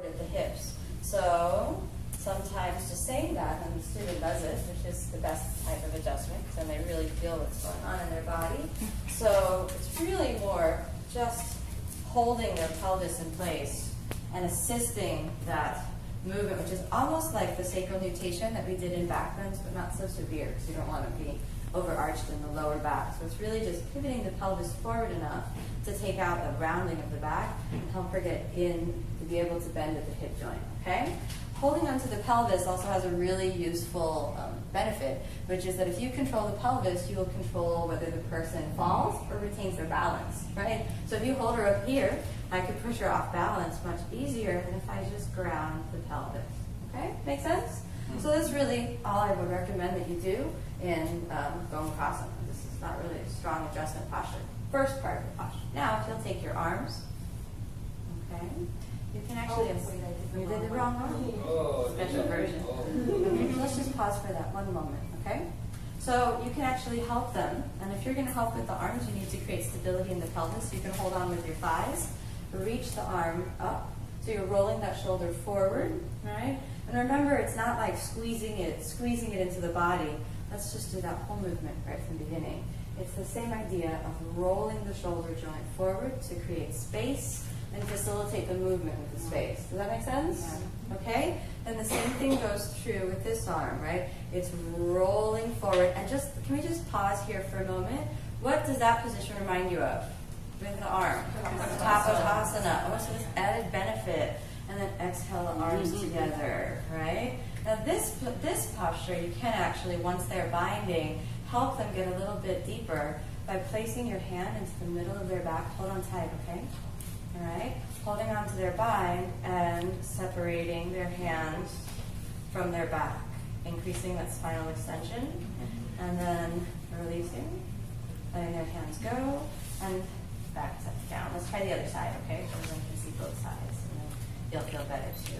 at the hips. So sometimes just saying that, and the student does it, which is the best type of adjustment, because then they really feel what's going on in their body. So it's really more just holding their pelvis in place and assisting that movement, which is almost like the sacronutation that we did in back bends, but not so severe, because you don't want to be overarched in the lower back. So it's really just pivoting the pelvis forward enough to take out the rounding of the back and help her get in to be able to bend at the hip joint, okay? Holding onto the pelvis also has a really useful benefit, which is that if you control the pelvis, you will control whether the person falls or retains their balance, right? So if you hold her up here, I could push her off balance much easier than if I just ground the pelvis, okay? Make sense? So that's really all I would recommend that you do in Gomukhasana. This is not really a strong adjustment posture. First part of the posture. Now, if you'll take your arms, okay? You can actually, you did the wrong one? Special version. Okay, let's just pause for that one moment, okay? So you can actually help them, and if you're going to help with the arms, you need to create stability in the pelvis. You can hold on with your thighs, reach the arm up, so you're rolling that shoulder forward, right? And remember, it's not like squeezing it into the body. Let's just do that whole movement right from the beginning. It's the same idea of rolling the shoulder joint forward to create space and facilitate the movement with the space. Does that make sense? Yeah. Okay? And the same thing goes true with this arm, right? It's rolling forward. And can we just pause here for a moment? What does that position remind you of? With the arm. Gomukhasana. Oh, so this added benefit. And then exhale the arms together, right? Now this posture, you can actually, once they're binding, help them get a little bit deeper by placing your hand into the middle of their back. Hold on tight, okay? All right? Holding onto their bind and separating their hands from their back, increasing that spinal extension, and then releasing, letting their hands go, and back down. Let's try the other side, okay? So everyone can see both sides. You'll feel better too.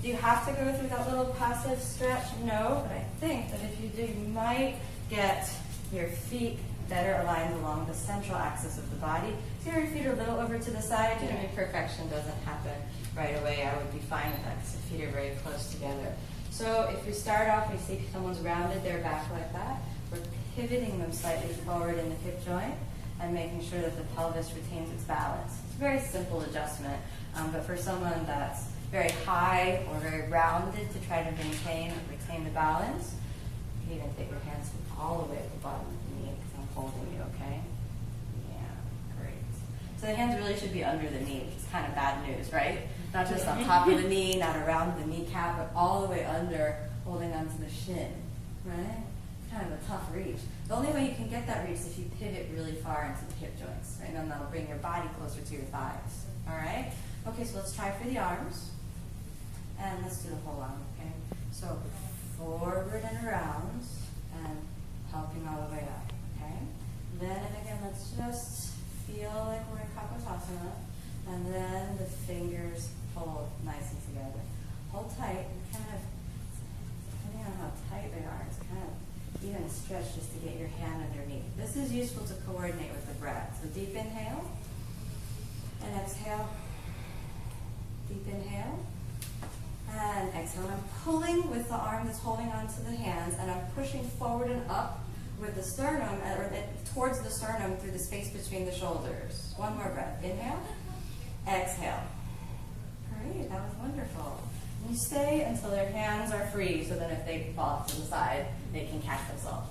Do you have to go through that little passive stretch? No, but I think that if you do, you might get your feet better aligned along the central axis of the body. So your feet are a little over to the side. You know, perfection doesn't happen right away. I would be fine with that because the feet are very close together. So if we start off, we see someone's rounded their back like that. We're pivoting them slightly forward in the hip joint and making sure that the pelvis retains its balance. It's a very simple adjustment. But for someone that's very high or very rounded to try to maintain or retain the balance, you can even take your hands all the way at the bottom of the knee because I'm holding you, okay? Yeah, great. So the hands really should be under the knee, which is kind of bad news, right? Not just on top of the knee, not around the kneecap, but all the way under, holding onto the shin, right? It's kind of a tough reach. The only way you can get that reach is if you pivot really far into the hip joints, right? And then that'll bring your body closer to your thighs, all right? Okay, so let's try for the arms. And let's do the whole arm, okay? So forward and around and helping all the way up, okay? Then and again, let's just feel like we're in Gomukhasana. And then the fingers hold nicely together. Hold tight, and kind of, depending on how tight they are, it's kind of even stretch just to get your hand underneath. This is useful to coordinate with the breath. So deep inhale and exhale. Deep inhale and exhale. And I'm pulling with the arm that's holding onto the hands, and I'm pushing forward and up with the sternum, or towards the sternum through the space between the shoulders. One more breath. Inhale, exhale. Great, that was wonderful. And you stay until their hands are free, so that if they fall to the side, they can catch themselves.